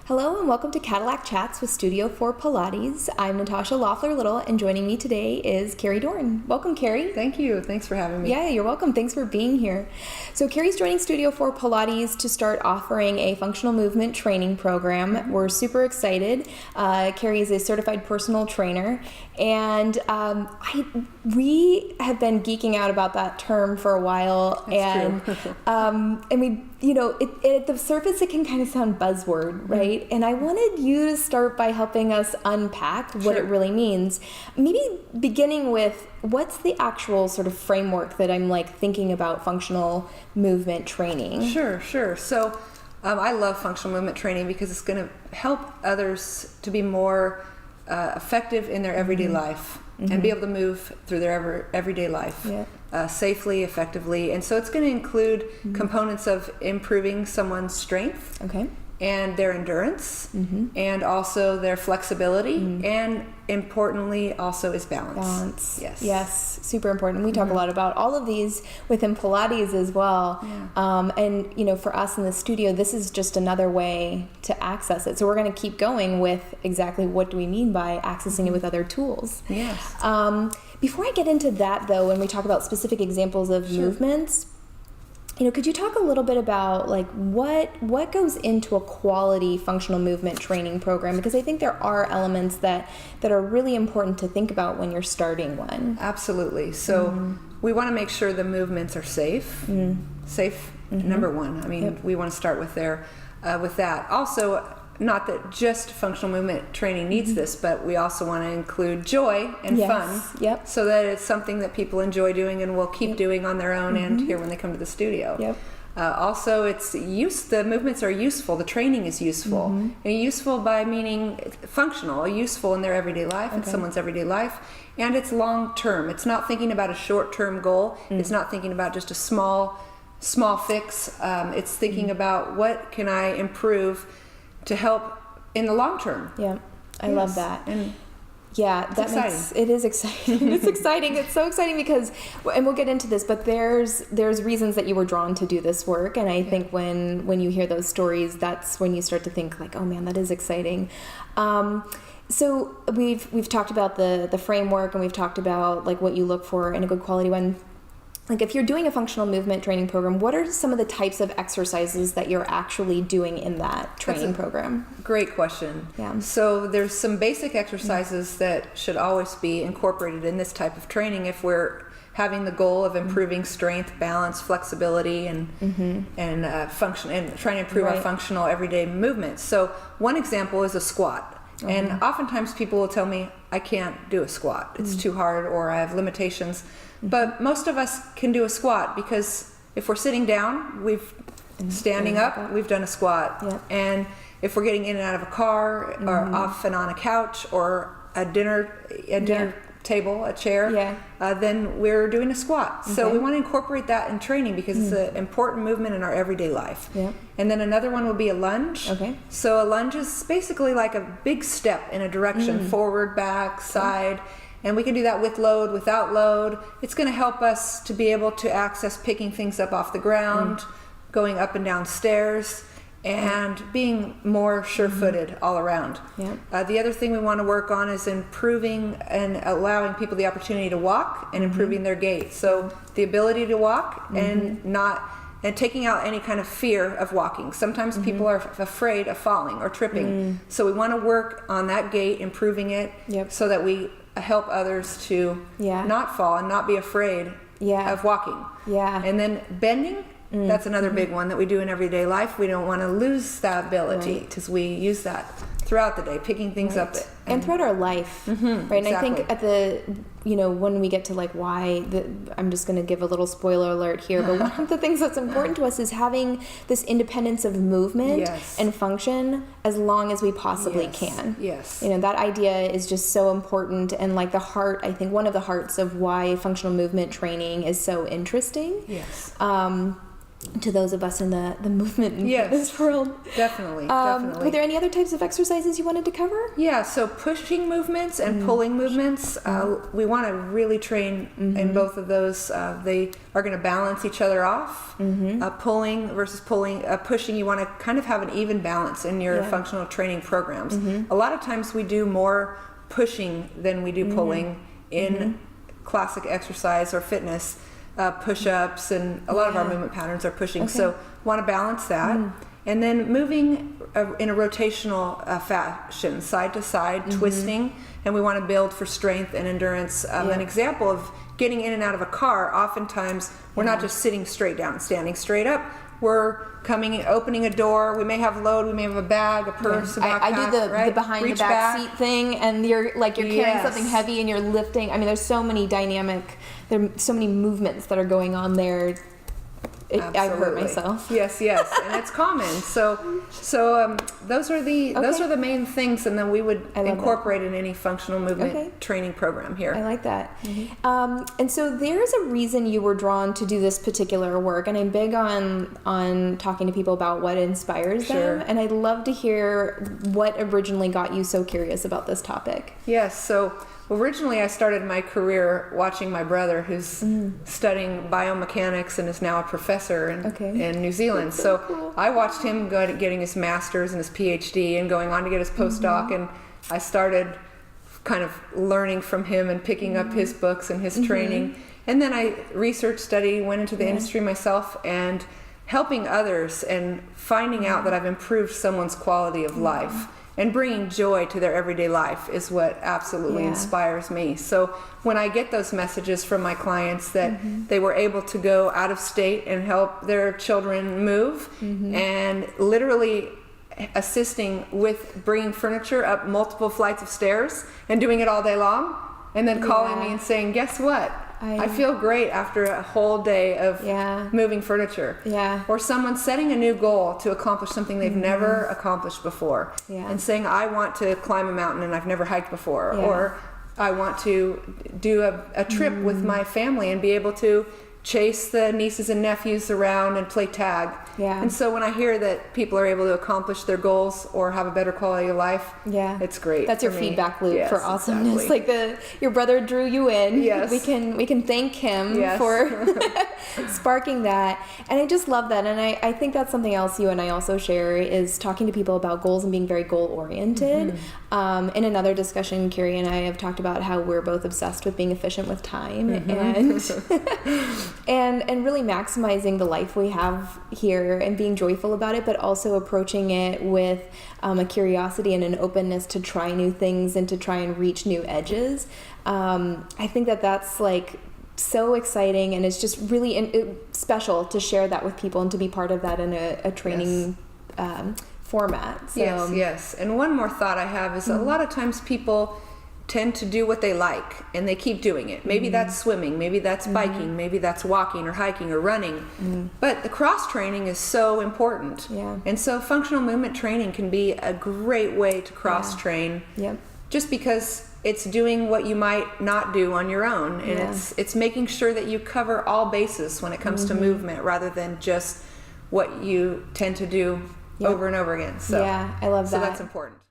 Hello and welcome to Cadillac Chats with Studio for Pilates. I'm Natasha Loeffler-Little and joining me today is Kerri Dorn. Welcome, Kerri. Thank you. Thanks for having me. Yeah, you're welcome. Thanks for being here. So Kerri's joining Studio for Pilates to start offering a functional movement training program. We're super excited. Kerri is a certified personal trainer, and we have been geeking out about that term for a while. That's true. And we, at the surface it can kind of sound buzzword, right? And I wanted you to start by helping us unpack what it really means. Maybe beginning with what's the actual sort of framework that I'm thinking about functional movement training? Sure. So I love functional movement training because it's going to help others to be more effective in their everyday life and be able to move through their everyday life safely, effectively. And so it's going to include components of improving someone's strength. And their endurance, and also their flexibility, and importantly, also is balance. Yes, super important. We talk a lot about all of these within Pilates as well. And for us in the studio, this is just another way to access it. So we're going to keep going with exactly what do we mean by accessing it with other tools. Before I get into that, though, when we talk about specific examples of movements, could you talk a little bit about what goes into a quality functional movement training program? Because I think there are elements that are really important to think about when you're starting one. Absolutely. So we want to make sure the movements are safe. Safe, number one. I mean, we want to start with that. Also, not that just functional movement training needs this, but we also want to include joy and fun, so that it's something that people enjoy doing and will keep doing on their own and here when they come to the studio. Also, the movements are useful. The training is useful. And useful by meaning functional, useful in their everyday life, in someone's everyday life, and it's long term. It's not thinking about a short term goal. It's not thinking about just a small fix. It's thinking about what can I improve to help in the long term. I love that. And it is exciting. It's exciting. It's so exciting because, and we'll get into this, but there's reasons that you were drawn to do this work, and I think when you hear those stories, that's when you start to think oh man, that is exciting. So we've talked about the framework, and we've talked about what you look for in a good quality one. If you're doing a functional movement training program, what are some of the types of exercises that you're actually doing in that training program? Great question. So there's some basic exercises that should always be incorporated in this type of training if we're having the goal of improving strength, balance, flexibility, and function, and trying to improve our functional everyday movements. So one example is a squat. And oftentimes people will tell me, I can't do a squat. It's too hard, or I have limitations. But most of us can do a squat because if we're sitting down, standing up, we've done a squat. And if we're getting in and out of a car, or off and on a couch, or a dinner table, a chair, then we're doing a squat. So we want to incorporate that in training because it's an important movement in our everyday life. And then another one would be a lunge. So a lunge is basically like a big step in a direction, forward, back, side. And we can do that with load, without load. It's going to help us to be able to access picking things up off the ground, going up and down stairs, and being more sure-footed all around. The other thing we want to work on is improving and allowing people the opportunity to walk and improving their gait. So the ability to walk and taking out any kind of fear of walking. Sometimes people are afraid of falling or tripping. So we want to work on that gait, improving it, so that we help others to not fall and not be afraid of walking. And then bending, that's another big one that we do in everyday life. We don't want to lose that ability because we use that throughout the day, picking things up. And throughout our life, right? And I think at the, when we get to why, I'm just going to give a little spoiler alert here, but one of the things that's important to us is having this independence of movement and function as long as we possibly can. That idea is just so important, and the heart, I think one of the hearts of why functional movement training is so interesting. to those of us in the movement and fitness world. Definitely. Were there any other types of exercises you wanted to cover? Yeah, so pushing movements and pulling movements, we want to really train in both of those. They are going to balance each other off. Pulling versus pushing, you want to kind of have an even balance in your functional training programs. A lot of times we do more pushing than we do pulling in classic exercise or fitness. Push-ups and a lot of our movement patterns are pushing, so want to balance that. And then moving in a rotational fashion, side to side, twisting, and we want to build for strength and endurance. An example of getting in and out of a car, oftentimes we're not just sitting straight down and standing straight up. We're opening a door. We may have load. We may have a bag, a purse, a backpack. I do the behind the back seat thing, and you're carrying something heavy and you're lifting. I mean, there's so many there are so many movements that are going on there. I hurt myself. Yes, and it's common. So those are the main things, and then we would incorporate in any functional movement training program here. I like that. And so there's a reason you were drawn to do this particular work, and I'm big on talking to people about what inspires them. And I'd love to hear what originally got you so curious about this topic. Yes, so originally I started my career watching my brother, who's studying biomechanics and is now a professor in New Zealand. So cool. I watched him getting his master's and his PhD and going on to get his postdoc, and I started kind of learning from him and picking up his books and his training. And then I researched, studied, went into the industry myself, and helping others and finding out that I've improved someone's quality of life. And bringing joy to their everyday life is what absolutely inspires me. So when I get those messages from my clients that they were able to go out of state and help their children move, and literally assisting with bringing furniture up multiple flights of stairs and doing it all day long, and then calling me and saying, guess what? I feel great after a whole day of moving furniture. Or someone setting a new goal to accomplish something they've never accomplished before, and saying, I want to climb a mountain and I've never hiked before, or I want to do a trip with my family and be able to chase the nieces and nephews around and play tag. And so when I hear that people are able to accomplish their goals or have a better quality of life, it's great. That's your feedback loop for awesomeness. Exactly. Like your brother drew you in. We can thank him for sparking that. And I just love that. And I think that's something else you and I also share, is talking to people about goals and being very goal oriented. In another discussion, Kerri and I have talked about how we're both obsessed with being efficient with time and really maximizing the life we have here and being joyful about it, but also approaching it with a curiosity and an openness to try new things and to try and reach new edges. I think that's like so exciting, and it's just really special to share that with people and to be part of that in a training format. So, yes. And one more thought I have is a lot of times people tend to do what they like and they keep doing it. Maybe that's swimming, maybe that's biking, maybe that's walking or hiking or running. But the cross training is so important. And so functional movement training can be a great way to cross train. Just because it's doing what you might not do on your own, and it's making sure that you cover all bases when it comes to movement, rather than just what you tend to do over and over again. So I love that. So that's important.